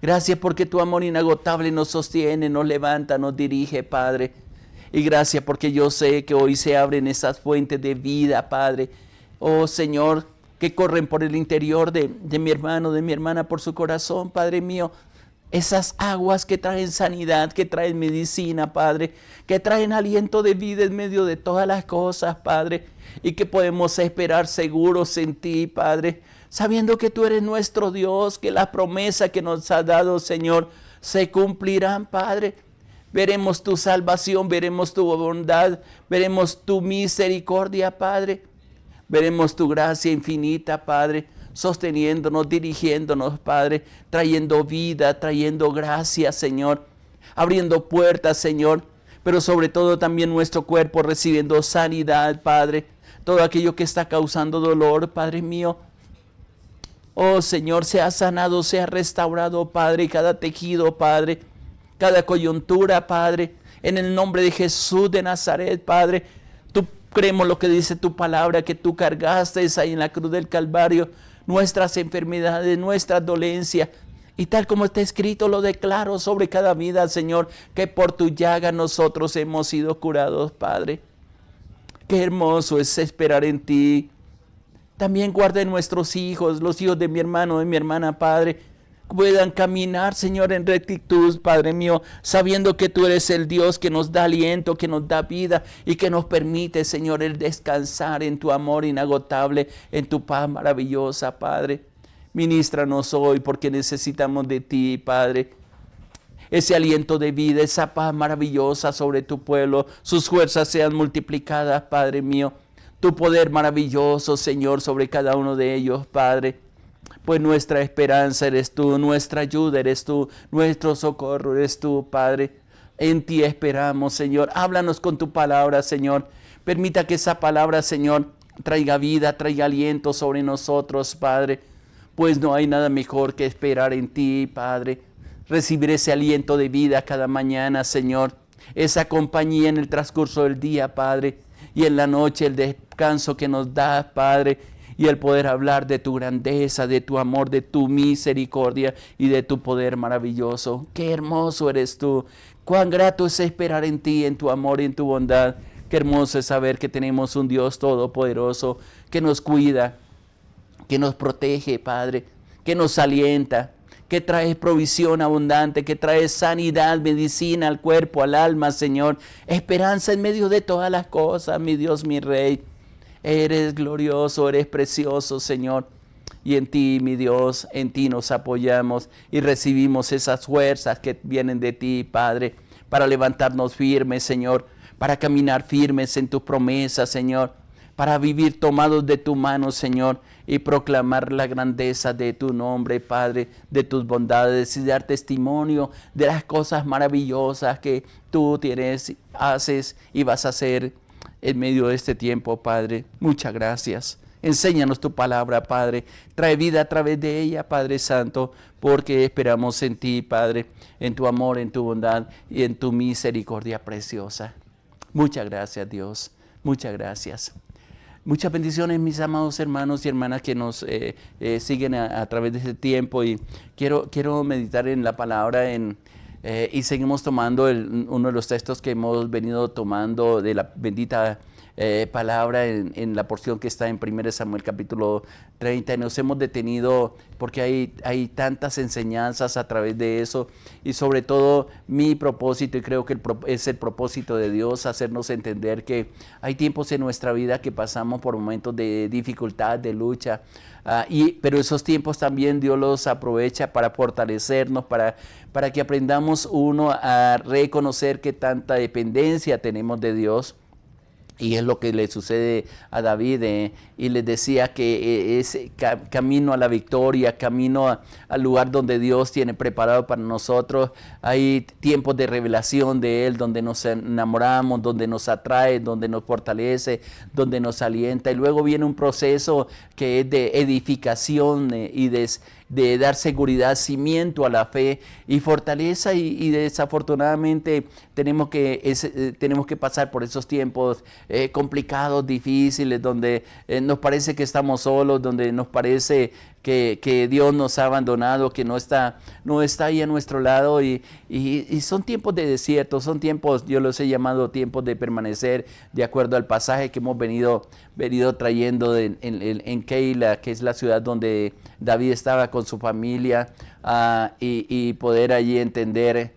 Gracias porque tu amor inagotable nos sostiene, nos levanta, nos dirige, Padre. Y gracias porque yo sé que hoy se abren esas fuentes de vida, Padre. Oh Señor, que corren por el interior de mi hermano, de mi hermana, por su corazón, Padre mío. Esas aguas que traen sanidad, que traen medicina, Padre, que traen aliento de vida en medio de todas las cosas, Padre, y que podemos esperar seguros en ti, Padre, sabiendo que tú eres nuestro Dios, que las promesas que nos has dado, Señor, se cumplirán, Padre. Veremos tu salvación, veremos tu bondad, veremos tu misericordia, Padre. Veremos tu gracia infinita, Padre, sosteniéndonos, dirigiéndonos, Padre, trayendo vida, trayendo gracia, Señor, abriendo puertas, Señor, pero sobre todo también nuestro cuerpo recibiendo sanidad, Padre. Todo aquello que está causando dolor, Padre mío, oh Señor, sea sanado, sea restaurado, Padre, cada tejido, Padre, cada coyuntura, Padre, en el nombre de Jesús de Nazaret, Padre. Tú creemos lo que dice tu palabra, que tú cargaste ahí en la cruz del Calvario nuestras enfermedades, nuestras dolencias. Y tal como está escrito, lo declaro sobre cada vida, Señor, que por tu llaga nosotros hemos sido curados, Padre. Qué hermoso es esperar en ti. También guarda nuestros hijos, los hijos de mi hermano, de mi hermana, Padre, puedan caminar, Señor, en rectitud, Padre mío, sabiendo que tú eres el Dios que nos da aliento, que nos da vida y que nos permite, Señor, el descansar en tu amor inagotable, en tu paz maravillosa, Padre. Ministranos hoy porque necesitamos de ti, Padre. Ese aliento de vida, esa paz maravillosa sobre tu pueblo, sus fuerzas sean multiplicadas, Padre mío. Tu poder maravilloso, Señor, sobre cada uno de ellos, Padre. Pues nuestra esperanza eres tú, nuestra ayuda eres tú, nuestro socorro eres tú, Padre. En ti esperamos, Señor. Háblanos con tu palabra, Señor. Permita que esa palabra, Señor, traiga vida, traiga aliento sobre nosotros, Padre. Pues no hay nada mejor que esperar en ti, Padre. Recibir ese aliento de vida cada mañana, Señor. Esa compañía en el transcurso del día, Padre. Y en la noche el descanso que nos das, Padre. Y el poder hablar de tu grandeza, de tu amor, de tu misericordia y de tu poder maravilloso. Qué hermoso eres tú. Cuán grato es esperar en ti, en tu amor y en tu bondad. Qué hermoso es saber que tenemos un Dios todopoderoso que nos cuida, que nos protege, Padre, que nos alienta, que trae provisión abundante, que trae sanidad, medicina al cuerpo, al alma, Señor. Esperanza en medio de todas las cosas, mi Dios, mi Rey. Eres glorioso, eres precioso, Señor. Y en ti, mi Dios, en ti nos apoyamos y recibimos esas fuerzas que vienen de ti, Padre, para levantarnos firmes, Señor, para caminar firmes en tus promesas, Señor, para vivir tomados de tu mano, Señor, y proclamar la grandeza de tu nombre, Padre, de tus bondades y dar testimonio de las cosas maravillosas que tú tienes, haces y vas a hacer en medio de este tiempo, Padre. Muchas gracias. Enséñanos tu palabra, Padre. Trae vida a través de ella, Padre Santo, porque esperamos en ti, Padre, en tu amor, en tu bondad y en tu misericordia preciosa. Muchas gracias, Dios. Muchas gracias. Muchas bendiciones, mis amados hermanos y hermanas que nos siguen a través de este tiempo. Y quiero meditar en la palabra y seguimos tomando uno de los textos que hemos venido tomando de la bendita palabra en la porción que está en 1 Samuel capítulo 30. Y nos hemos detenido porque hay tantas enseñanzas a través de eso. Y sobre todo mi propósito, y creo que es el propósito de Dios, hacernos entender que hay tiempos en nuestra vida que pasamos por momentos de dificultad, de lucha. Pero esos tiempos también Dios los aprovecha para fortalecernos, para que aprendamos uno a reconocer que tanta dependencia tenemos de Dios. Y es lo que le sucede a David, y les decía que es camino a la victoria, camino al lugar donde Dios tiene preparado para nosotros. Hay tiempos de revelación de Él, donde nos enamoramos, donde nos atrae, donde nos fortalece, donde nos alienta. Y luego viene un proceso que es de edificación y de dar seguridad, cimiento a la fe y fortaleza y desafortunadamente tenemos que pasar por esos tiempos complicados, difíciles, donde nos parece que estamos solos, donde nos parece que Dios nos ha abandonado, que no está ahí a nuestro lado y son tiempos de desierto, son tiempos, yo los he llamado tiempos de permanecer de acuerdo al pasaje que hemos venido trayendo en Keila, que es la ciudad donde David estaba con su familia, y poder allí entender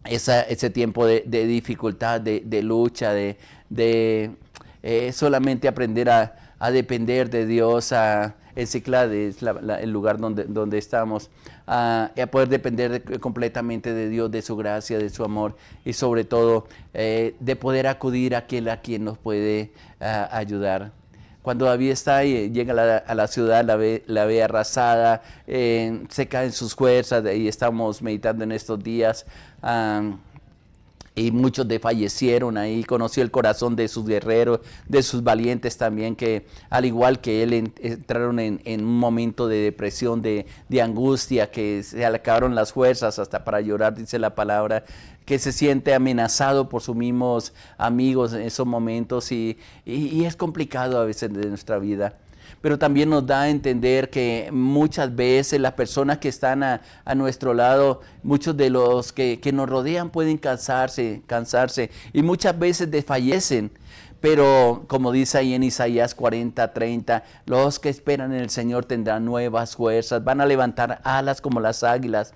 ese tiempo de dificultad, de lucha, solamente aprender a depender de Dios, el Ciclad es el lugar donde estamos, a poder depender completamente de Dios, de su gracia, de su amor y sobre todo de poder acudir a aquel a quien nos puede ayudar. Cuando David está ahí, llega a la ciudad, la ve arrasada, se caen sus fuerzas, y estamos meditando en estos días, y muchos fallecieron ahí, conoció el corazón de sus guerreros, de sus valientes también, que al igual que él entraron en un momento de depresión, de angustia, que se le acabaron las fuerzas hasta para llorar, dice la palabra, que se siente amenazado por sus mismos amigos en esos momentos y es complicado a veces de nuestra vida. Pero también nos da a entender que muchas veces las personas que están a nuestro lado, muchos de los que nos rodean pueden cansarse y muchas veces desfallecen. Pero como dice ahí en Isaías 40:30, los que esperan en el Señor tendrán nuevas fuerzas, van a levantar alas como las águilas.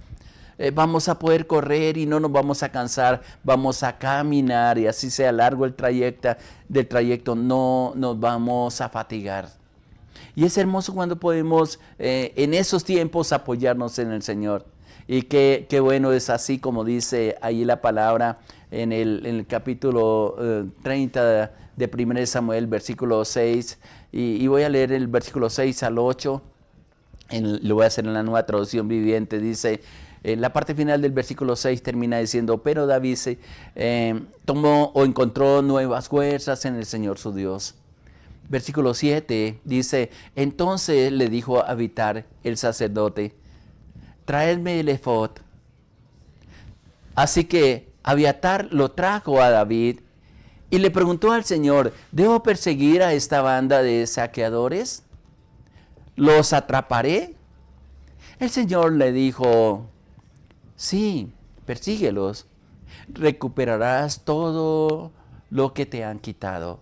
Vamos a poder correr y no nos vamos a cansar, vamos a caminar y así sea largo el trayecto, no nos vamos a fatigar. Y es hermoso cuando podemos en esos tiempos apoyarnos en el Señor. Y qué bueno es así como dice ahí la palabra en el capítulo 30 de 1 Samuel, versículo 6. Y voy a leer el versículo 6 al 8. Lo voy a hacer en la Nueva Traducción Viviente. Dice, la parte final del versículo 6 termina diciendo, pero David tomó o encontró nuevas fuerzas en el Señor su Dios. Versículo 7 dice, entonces le dijo a Abiatar el sacerdote, traedme el efod. Así que Abiatar lo trajo a David y le preguntó al Señor, ¿debo perseguir a esta banda de saqueadores? ¿Los atraparé? El Señor le dijo, sí, persíguelos, recuperarás todo lo que te han quitado.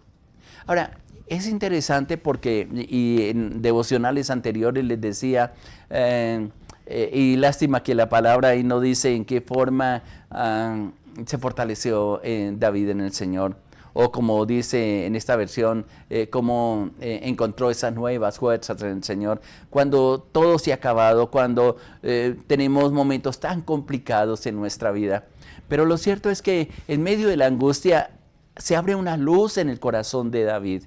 Ahora, es interesante porque, y en devocionales anteriores les decía, y lástima que la palabra ahí no dice en qué forma se fortaleció David en el Señor, o como dice en esta versión, cómo encontró esas nuevas fuerzas en el Señor, cuando todo se ha acabado, cuando tenemos momentos tan complicados en nuestra vida. Pero lo cierto es que en medio de la angustia se abre una luz en el corazón de David,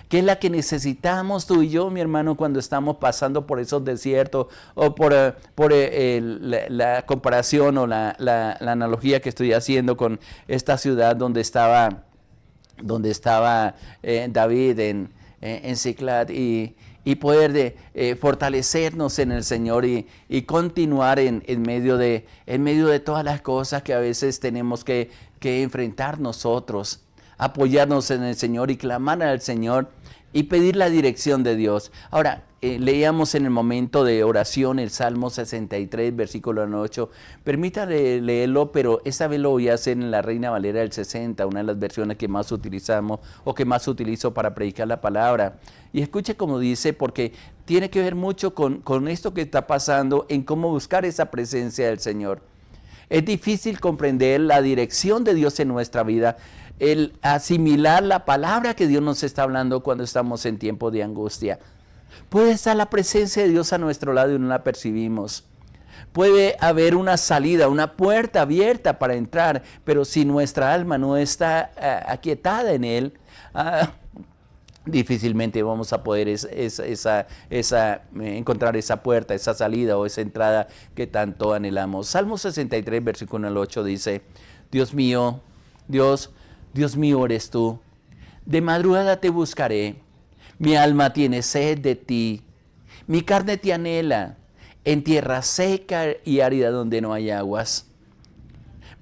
que es la que necesitamos tú y yo, mi hermano, cuando estamos pasando por esos desiertos o por la comparación o la analogía que estoy haciendo con esta ciudad donde estaba David en Ciclad y poder fortalecernos en el Señor y continuar en medio de todas las cosas que a veces tenemos que enfrentar nosotros. Apoyarnos en el Señor y clamar al Señor y pedir la dirección de Dios. Ahora, leíamos en el momento de oración el Salmo 63, versículo 8. Permítame leerlo, pero esta vez lo voy a hacer en la Reina Valera del 60, una de las versiones que más utilizamos o que más utilizo para predicar la palabra. Y escuche cómo dice, porque tiene que ver mucho con esto que está pasando en cómo buscar esa presencia del Señor. Es difícil comprender la dirección de Dios en nuestra vida, el asimilar la palabra que Dios nos está hablando cuando estamos en tiempo de angustia. Puede estar la presencia de Dios a nuestro lado y no la percibimos. Puede haber una salida, una puerta abierta para entrar, pero si nuestra alma no está aquietada en Él, difícilmente vamos a poder encontrar esa puerta, esa salida o esa entrada que tanto anhelamos. Salmo 63, versículo 8 dice, Dios mío, Dios mío eres tú, de madrugada te buscaré, mi alma tiene sed de ti, mi carne te anhela, en tierra seca y árida donde no hay aguas,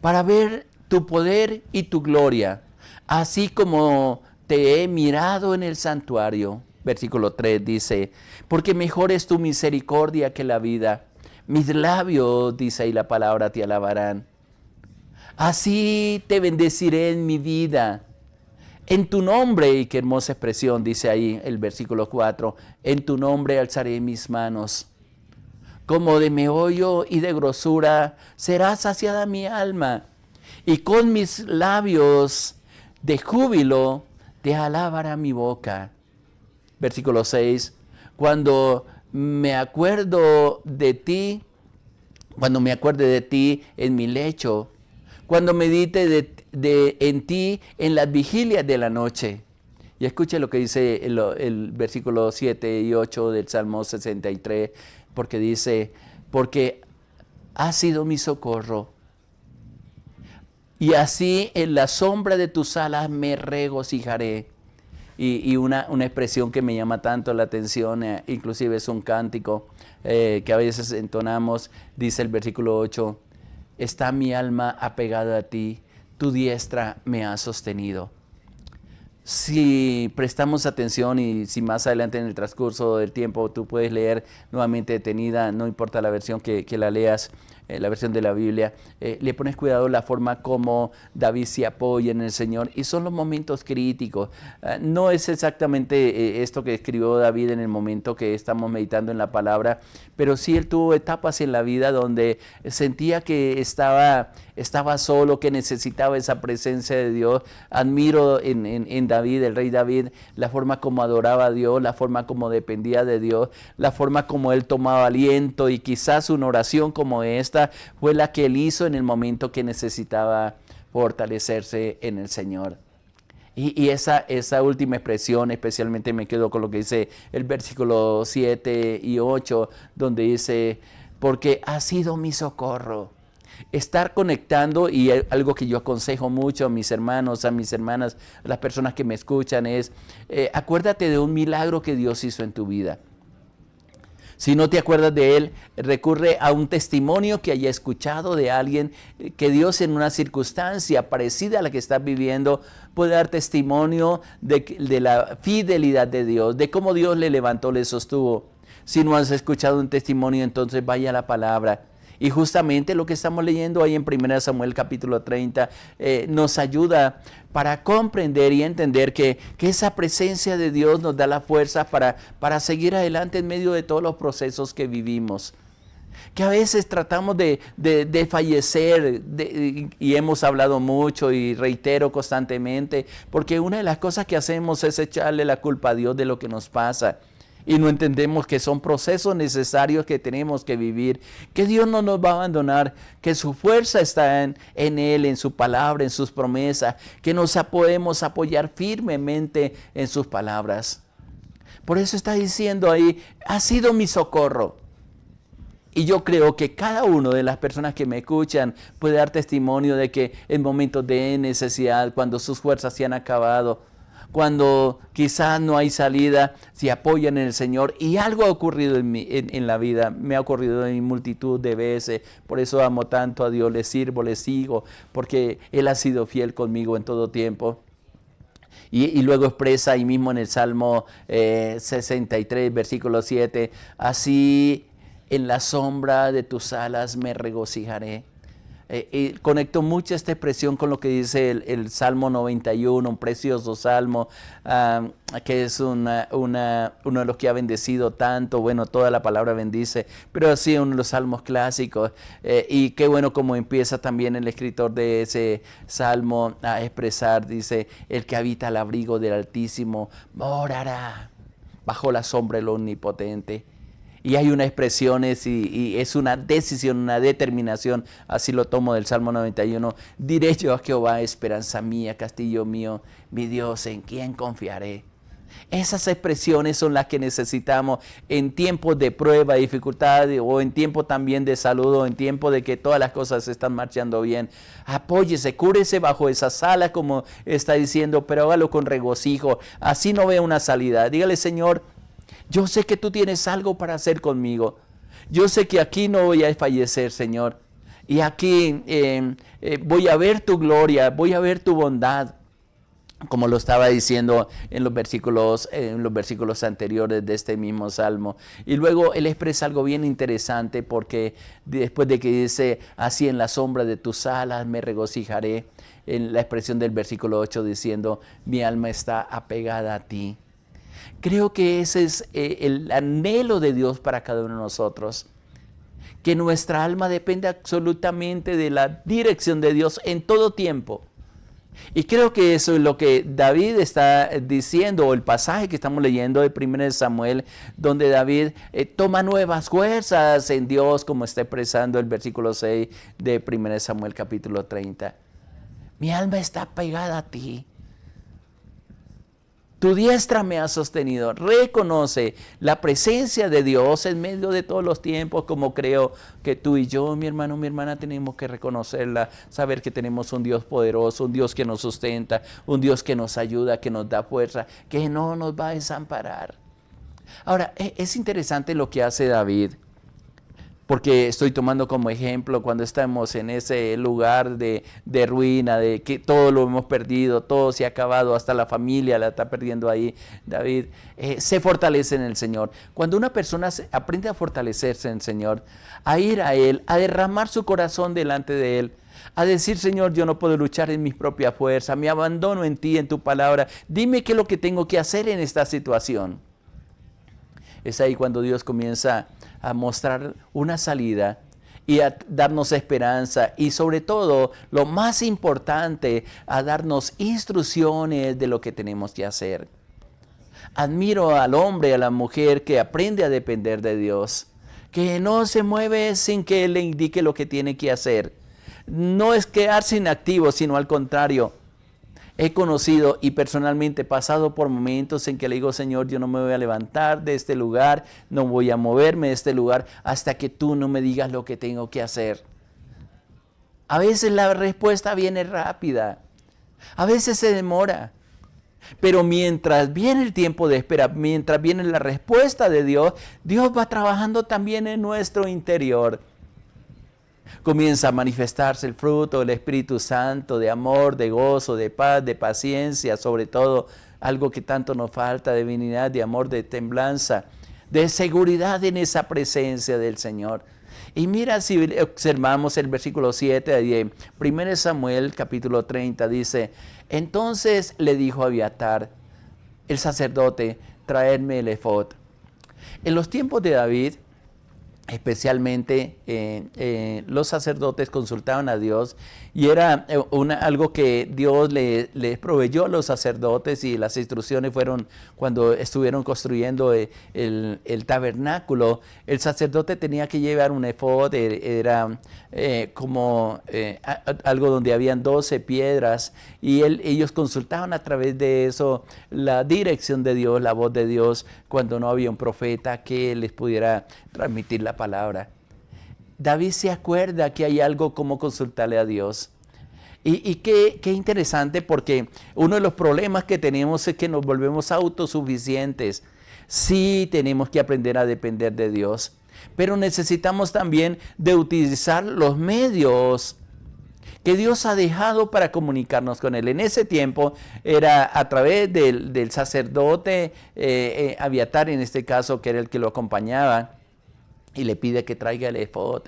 para ver tu poder y tu gloria, así como te he mirado en el santuario. Versículo 3 dice, porque mejor es tu misericordia que la vida. Mis labios, dice ahí la palabra, te alabarán. Así te bendeciré en mi vida. En tu nombre, y qué hermosa expresión dice ahí el versículo 4, en tu nombre alzaré mis manos. Como de meollo y de grosura será saciada mi alma, y con mis labios de júbilo te alabará mi boca. Versículo 6, cuando me acuerdo de ti, cuando me acuerde de ti en mi lecho, cuando medite en ti en las vigilias de la noche. Y escuche lo que dice el versículo 7 y 8 del Salmo 63, porque dice, porque has sido mi socorro, y así en la sombra de tus alas me regocijaré. Y una expresión que me llama tanto la atención, inclusive es un cántico que a veces entonamos, dice el versículo 8, está mi alma apegada a ti, tu diestra me ha sostenido. Si prestamos atención y si más adelante en el transcurso del tiempo tú puedes leer nuevamente detenida, no importa la versión que la leas, la versión de la Biblia, le pones cuidado la forma como David se apoya en el Señor, y son los momentos críticos. No es exactamente esto que escribió David en el momento que estamos meditando en la palabra, pero sí él tuvo etapas en la vida donde sentía que estaba solo, que necesitaba esa presencia de Dios. Admiro en David, el rey David, la forma como adoraba a Dios, la forma como dependía de Dios, la forma como él tomaba aliento, y quizás una oración como esta fue la que él hizo en el momento que necesitaba fortalecerse en el Señor. Y esa última expresión, especialmente me quedo con lo que dice el versículo 7 y 8, donde dice, porque ha sido mi socorro. Estar conectando, y algo que yo aconsejo mucho a mis hermanos, a mis hermanas, a las personas que me escuchan es, acuérdate de un milagro que Dios hizo en tu vida. Si no te acuerdas de él, recurre a un testimonio que haya escuchado de alguien que Dios en una circunstancia parecida a la que estás viviendo puede dar testimonio de la fidelidad de Dios, de cómo Dios le levantó, le sostuvo. Si no has escuchado un testimonio, entonces vaya a la palabra. Y justamente lo que estamos leyendo ahí en 1 Samuel capítulo 30 nos ayuda para comprender y entender que esa presencia de Dios nos da la fuerza para seguir adelante en medio de todos los procesos que vivimos. Que a veces tratamos de fallecer, y hemos hablado mucho y reitero constantemente, porque una de las cosas que hacemos es echarle la culpa a Dios de lo que nos pasa. Y no entendemos que son procesos necesarios que tenemos que vivir, que Dios no nos va a abandonar, que su fuerza está en Él, en su palabra, en sus promesas, que nos podemos apoyar firmemente en sus palabras. Por eso está diciendo ahí, ha sido mi socorro. Y yo creo que cada una de las personas que me escuchan puede dar testimonio de que en momentos de necesidad, cuando sus fuerzas se han acabado, cuando quizás no hay salida, se apoyan en el Señor. Y algo ha ocurrido en la vida, me ha ocurrido en multitud de veces. Por eso amo tanto a Dios, le sirvo, le sigo, porque Él ha sido fiel conmigo en todo tiempo. Y luego expresa ahí mismo en el Salmo 63, versículo 7, así en la sombra de tus alas me regocijaré. Conecto mucho esta expresión con lo que dice el Salmo 91, un precioso salmo, que es uno de los que ha bendecido tanto. Bueno, toda la palabra bendice, pero así uno de los salmos clásicos. Y qué bueno como empieza también el escritor de ese salmo a expresar, dice, el que habita al abrigo del Altísimo morará bajo la sombra del Omnipotente. Y hay unas expresiones y es una decisión, una determinación, así lo tomo del Salmo 91. Diré yo a Jehová, esperanza mía, castillo mío, mi Dios, ¿en quién confiaré? Esas expresiones son las que necesitamos en tiempos de prueba, dificultad, o en tiempo también de salud, o en tiempo de que todas las cosas están marchando bien. Apóyese, cúrese bajo esa sala, como está diciendo, pero hágalo con regocijo. Así no vea una salida. Dígale, Señor, yo sé que tú tienes algo para hacer conmigo. Yo sé que aquí no voy a fallecer, Señor. Y aquí voy a ver tu gloria, voy a ver tu bondad. Como lo estaba diciendo en los versículos anteriores de este mismo salmo. Y luego él expresa algo bien interesante, porque después de que dice, así en la sombra de tus alas me regocijaré, en la expresión del versículo 8 diciendo, mi alma está apegada a ti. Creo que ese es el anhelo de Dios para cada uno de nosotros. Que nuestra alma depende absolutamente de la dirección de Dios en todo tiempo. Y creo que eso es lo que David está diciendo, o el pasaje que estamos leyendo de 1 Samuel, donde David toma nuevas fuerzas en Dios, como está expresando el versículo 6 de 1 Samuel capítulo 30. Mi alma está pegada a ti. Tu diestra me ha sostenido. Reconoce la presencia de Dios en medio de todos los tiempos, como creo que tú y yo, mi hermano, mi hermana, tenemos que reconocerla, saber que tenemos un Dios poderoso, un Dios que nos sustenta, un Dios que nos ayuda, que nos da fuerza, que no nos va a desamparar. Ahora, es interesante lo que hace David, porque estoy tomando como ejemplo cuando estamos en ese lugar de ruina, de que todo lo hemos perdido, todo se ha acabado, hasta la familia la está perdiendo ahí. David se fortalece en el Señor. Cuando una persona aprende a fortalecerse en el Señor, a ir a Él, a derramar su corazón delante de Él, a decir, Señor, yo no puedo luchar en mis propias fuerzas, me abandono en ti, en tu palabra, dime qué es lo que tengo que hacer en esta situación. Es ahí cuando Dios comienza a mostrar una salida y a darnos esperanza, y sobre todo, lo más importante, a darnos instrucciones de lo que tenemos que hacer. Admiro al hombre, a la mujer que aprende a depender de Dios, que no se mueve sin que Él le indique lo que tiene que hacer. No es quedarse inactivo, sino al contrario. He conocido y personalmente pasado por momentos en que le digo, Señor, yo no me voy a levantar de este lugar, no voy a moverme de este lugar hasta que tú no me digas lo que tengo que hacer. A veces la respuesta viene rápida, a veces se demora, pero mientras viene el tiempo de espera, mientras viene la respuesta de Dios, Dios va trabajando también en nuestro interior. Comienza a manifestarse el fruto del Espíritu Santo, de amor, de gozo, de paz, de paciencia, sobre todo algo que tanto nos falta, de benignidad, de amor, de templanza, de seguridad en esa presencia del Señor. Y mira, si observamos el versículo 7 de 1 Samuel capítulo 30, dice, entonces le dijo a Abiatar, el sacerdote, traedme el efod. En los tiempos de David, especialmente los sacerdotes consultaban a Dios, y era algo que Dios les proveyó a los sacerdotes, y las instrucciones fueron cuando estuvieron construyendo el tabernáculo. El sacerdote tenía que llevar un efod, era algo donde habían 12 piedras, y ellos consultaban a través de eso la dirección de Dios, la voz de Dios, cuando no había un profeta que les pudiera transmitir la palabra. David se acuerda que hay algo como consultarle a Dios. Y qué interesante, porque uno de los problemas que tenemos es que nos volvemos autosuficientes. Sí, tenemos que aprender a depender de Dios, pero necesitamos también de utilizar los medios que Dios ha dejado para comunicarnos con Él. En ese tiempo era a través del sacerdote Abiatar, en este caso, que era el que lo acompañaba, y le pide que traiga el efod.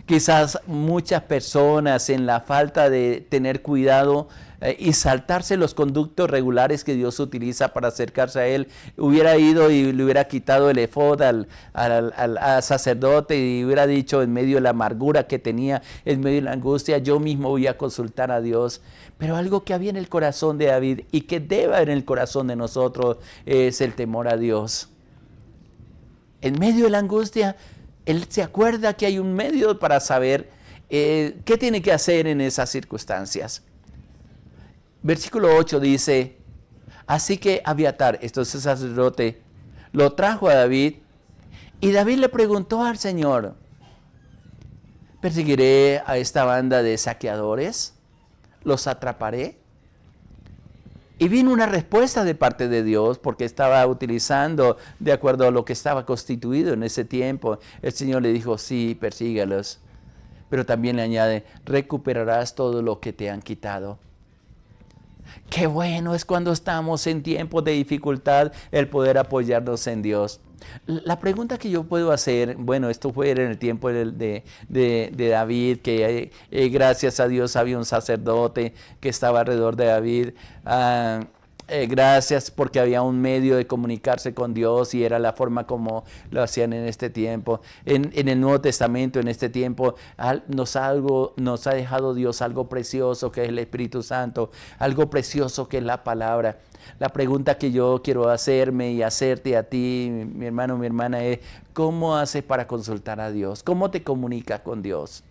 Quizás muchas personas, en la falta de tener cuidado y saltarse los conductos regulares que Dios utiliza para acercarse a Él, hubiera ido y le hubiera quitado el efod al sacerdote, y hubiera dicho, en medio de la amargura que tenía, en medio de la angustia, yo mismo voy a consultar a Dios. Pero algo que había en el corazón de David, y que debe haber en el corazón de nosotros, es el temor a Dios. En medio de la angustia, él se acuerda que hay un medio para saber qué tiene que hacer en esas circunstancias. Versículo 8 dice, así que Abiatar, esto es el sacerdote, lo trajo a David, y David le preguntó al Señor, ¿perseguiré a esta banda de saqueadores? ¿Los atraparé? Y vino una respuesta de parte de Dios porque estaba utilizando de acuerdo a lo que estaba constituido en ese tiempo. El Señor le dijo, sí, persígalos. Pero también le añade, recuperarás todo lo que te han quitado. Qué bueno es cuando estamos en tiempos de dificultad el poder apoyarnos en Dios. La pregunta que yo puedo hacer, bueno, esto fue en el tiempo de David, que gracias a Dios había un sacerdote que estaba alrededor de David. Gracias porque había un medio de comunicarse con Dios y era la forma como lo hacían en este tiempo. En el Nuevo Testamento, en este tiempo, nos ha dejado Dios algo precioso que es el Espíritu Santo, algo precioso que es la palabra. La pregunta que yo quiero hacerme y hacerte a ti, mi hermano, mi hermana, es ¿cómo haces para consultar a Dios? ¿Cómo te comunicas con Dios?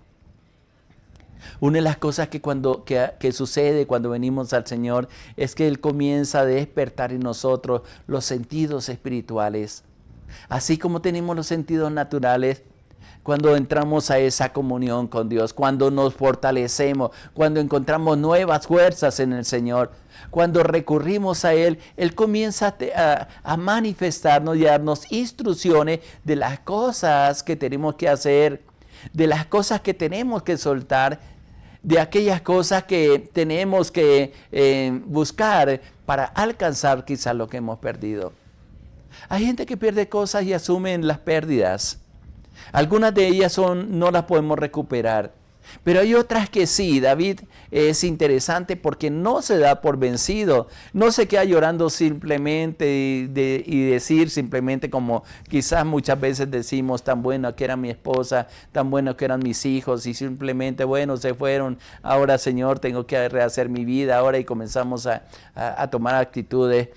Una de las cosas que sucede cuando venimos al Señor es que Él comienza a despertar en nosotros los sentidos espirituales. Así como tenemos los sentidos naturales, cuando entramos a esa comunión con Dios, cuando nos fortalecemos, cuando encontramos nuevas fuerzas en el Señor, cuando recurrimos a Él, Él comienza a manifestarnos y a darnos instrucciones de las cosas que tenemos que hacer, de las cosas que tenemos que soltar, de aquellas cosas que tenemos que buscar para alcanzar quizás lo que hemos perdido. Hay gente que pierde cosas y asumen las pérdidas. Algunas de ellas no las podemos recuperar. Pero hay otras que sí. David es interesante porque no se da por vencido. No se queda llorando simplemente y decir simplemente como quizás muchas veces decimos, tan buena que era mi esposa, tan bueno que eran mis hijos y simplemente, bueno, se fueron. Ahora, Señor, tengo que rehacer mi vida ahora y comenzamos a tomar actitudes.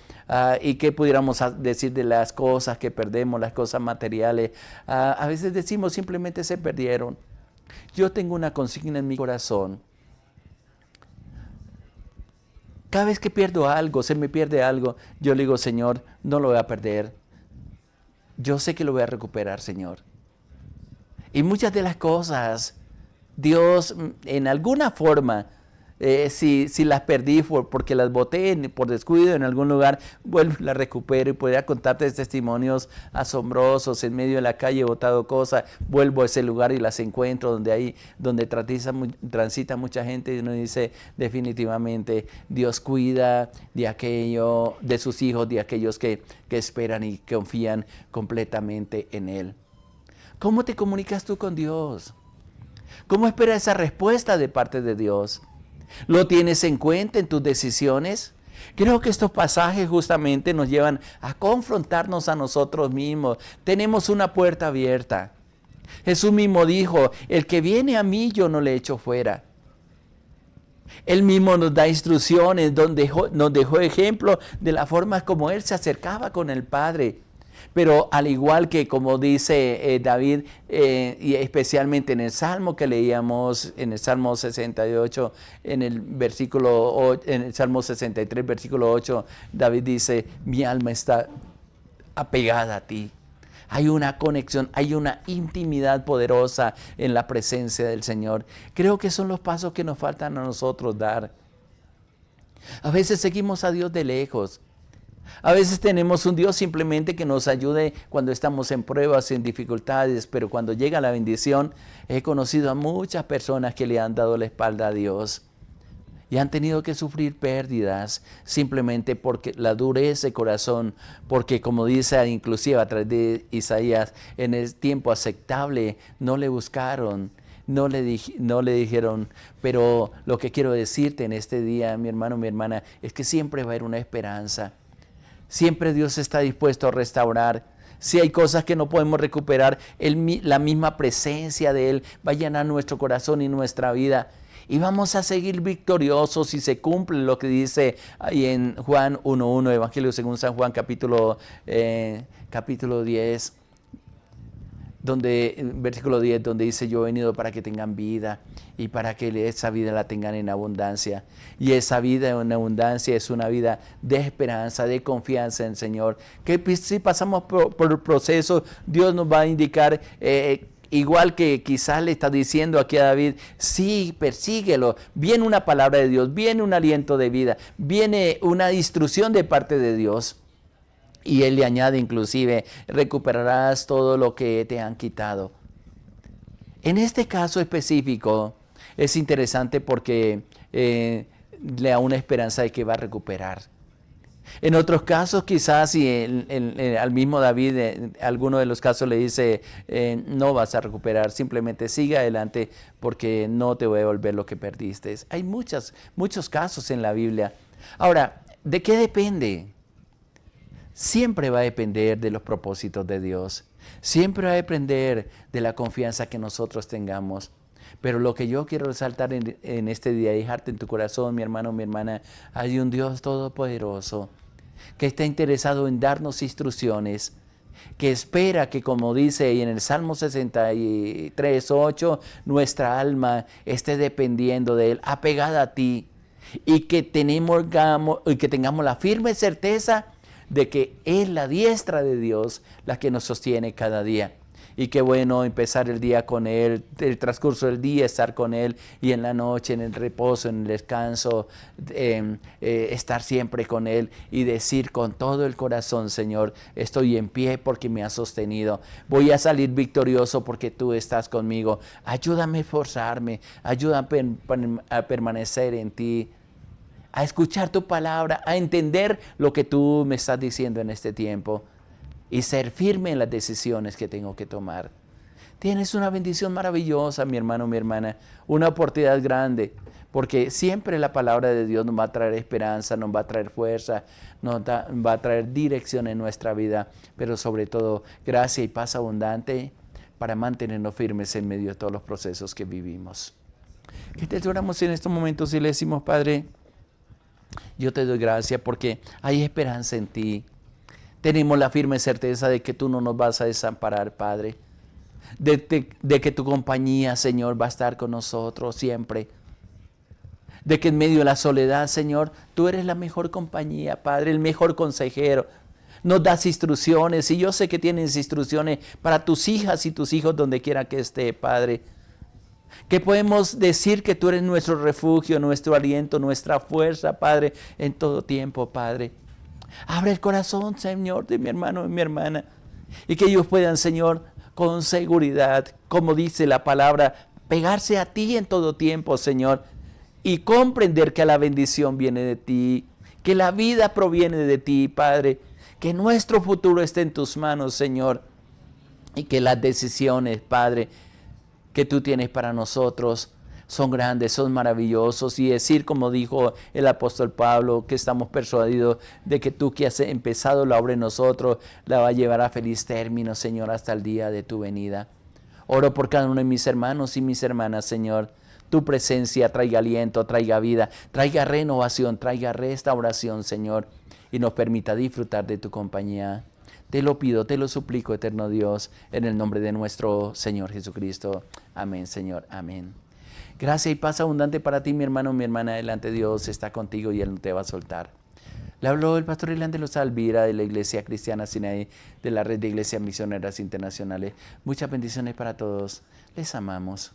Y qué pudiéramos decir de las cosas que perdemos, las cosas materiales. A veces decimos simplemente se perdieron. Yo tengo una consigna en mi corazón. Cada vez que pierdo algo, se me pierde algo, yo le digo, Señor, no lo voy a perder. Yo sé que lo voy a recuperar, Señor. Y muchas de las cosas, Dios en alguna forma, si las perdí porque las boté por descuido en algún lugar, vuelvo, las recupero y podría contarte testimonios asombrosos en medio de la calle, he botado cosas, vuelvo a ese lugar y las encuentro donde transita mucha gente y uno dice definitivamente Dios cuida de aquello, de sus hijos, de aquellos que esperan y confían completamente en Él. ¿Cómo te comunicas tú con Dios? ¿Cómo esperas esa respuesta de parte de Dios? ¿Lo tienes en cuenta en tus decisiones? Creo que estos pasajes justamente nos llevan a confrontarnos a nosotros mismos. Tenemos una puerta abierta. Jesús mismo dijo, el que viene a mí yo no le echo fuera. Él mismo nos da instrucciones, nos dejó ejemplo de la forma como Él se acercaba con el Padre. Pero al igual que como dice David, y especialmente en el Salmo que leíamos, en el Salmo 68, en el Salmo 63, versículo 8, David dice, mi alma está apegada a ti. Hay una conexión, hay una intimidad poderosa en la presencia del Señor. Creo que son los pasos que nos faltan a nosotros dar. A veces seguimos a Dios de lejos. A veces tenemos un Dios simplemente que nos ayude cuando estamos en pruebas, en dificultades, pero cuando llega la bendición, he conocido a muchas personas que le han dado la espalda a Dios y han tenido que sufrir pérdidas simplemente porque la dureza de corazón, porque como dice inclusive a través de Isaías, en el tiempo aceptable no le buscaron. No le dijeron, pero lo que quiero decirte en este día, mi hermano, mi hermana, es que siempre va a haber una esperanza. Siempre Dios está dispuesto a restaurar. Si hay cosas que no podemos recuperar, la misma presencia de Él va a llenar nuestro corazón y nuestra vida. Y vamos a seguir victoriosos si se cumple lo que dice ahí en Juan 1.1, Evangelio según San Juan, capítulo 10. Versículo 10, donde dice, yo he venido para que tengan vida y para que esa vida la tengan en abundancia. Y esa vida en abundancia es una vida de esperanza, de confianza en el Señor. Que si pasamos por el proceso, Dios nos va a indicar igual que quizás le está diciendo aquí a David, sí, persíguelo. Viene una palabra de Dios, viene un aliento de vida, viene una instrucción de parte de Dios. Y él le añade inclusive, recuperarás todo lo que te han quitado. En este caso específico es interesante porque le da una esperanza de que va a recuperar. En otros casos quizás si al mismo David, en alguno de los casos le dice, no vas a recuperar, simplemente sigue adelante porque no te voy a devolver lo que perdiste. Hay muchos casos en la Biblia. Ahora, ¿de qué depende? Siempre va a depender de los propósitos de Dios. Siempre va a depender de la confianza que nosotros tengamos. Pero lo que yo quiero resaltar en este día, dejarte en tu corazón, mi hermano, mi hermana, hay un Dios todopoderoso que está interesado en darnos instrucciones, que espera que, como dice ahí en el Salmo 63:8, nuestra alma esté dependiendo de Él, apegada a ti, y que tengamos la firme certeza de que es la diestra de Dios la que nos sostiene cada día. Y qué bueno empezar el día con Él, el transcurso del día estar con Él, y en la noche, en el reposo, en el descanso, estar siempre con Él y decir con todo el corazón, Señor, estoy en pie porque me has sostenido. Voy a salir victorioso porque tú estás conmigo. Ayúdame a esforzarme, ayúdame a permanecer en ti, a escuchar tu palabra, a entender lo que tú me estás diciendo en este tiempo y ser firme en las decisiones que tengo que tomar. Tienes una bendición maravillosa, mi hermano, mi hermana, una oportunidad grande, porque siempre la palabra de Dios nos va a traer esperanza, nos va a traer fuerza, va a traer dirección en nuestra vida, pero sobre todo gracia y paz abundante para mantenernos firmes en medio de todos los procesos que vivimos. ¿Qué te oramos en estos momentos y le decimos, Padre? Yo te doy gracias porque hay esperanza en ti. Tenemos la firme certeza de que tú no nos vas a desamparar, Padre. De que tu compañía, Señor, va a estar con nosotros siempre. De que en medio de la soledad, Señor, tú eres la mejor compañía, Padre, el mejor consejero. Nos das instrucciones y yo sé que tienes instrucciones para tus hijas y tus hijos donde quiera que esté, Padre. Que podemos decir que tú eres nuestro refugio, nuestro aliento, nuestra fuerza, Padre, en todo tiempo, Padre. Abre el corazón, Señor, de mi hermano y mi hermana, y que ellos puedan, Señor, con seguridad, como dice la palabra, pegarse a ti en todo tiempo, Señor, y comprender que la bendición viene de ti, que la vida proviene de ti, Padre, que nuestro futuro esté en tus manos, Señor, y que las decisiones, Padre, que tú tienes para nosotros son grandes, son maravillosos, y decir, como dijo el apóstol Pablo, que estamos persuadidos de que tú que has empezado la obra en nosotros, la va a llevar a feliz término, Señor, hasta el día de tu venida. Oro por cada uno de mis hermanos y mis hermanas, Señor. Tu presencia traiga aliento, traiga vida, traiga renovación, traiga restauración, Señor, y nos permita disfrutar de tu compañía. Te lo pido, te lo suplico, eterno Dios, en el nombre de nuestro Señor Jesucristo. Amén, Señor, amén. Gracia y paz abundante para ti, mi hermano, mi hermana, delante de Dios está contigo y Él no te va a soltar. Le habló el pastor Irlande Loza Alvira de la Iglesia Cristiana Sinaí, de la Red de Iglesias Misioneras Internacionales. Muchas bendiciones para todos. Les amamos.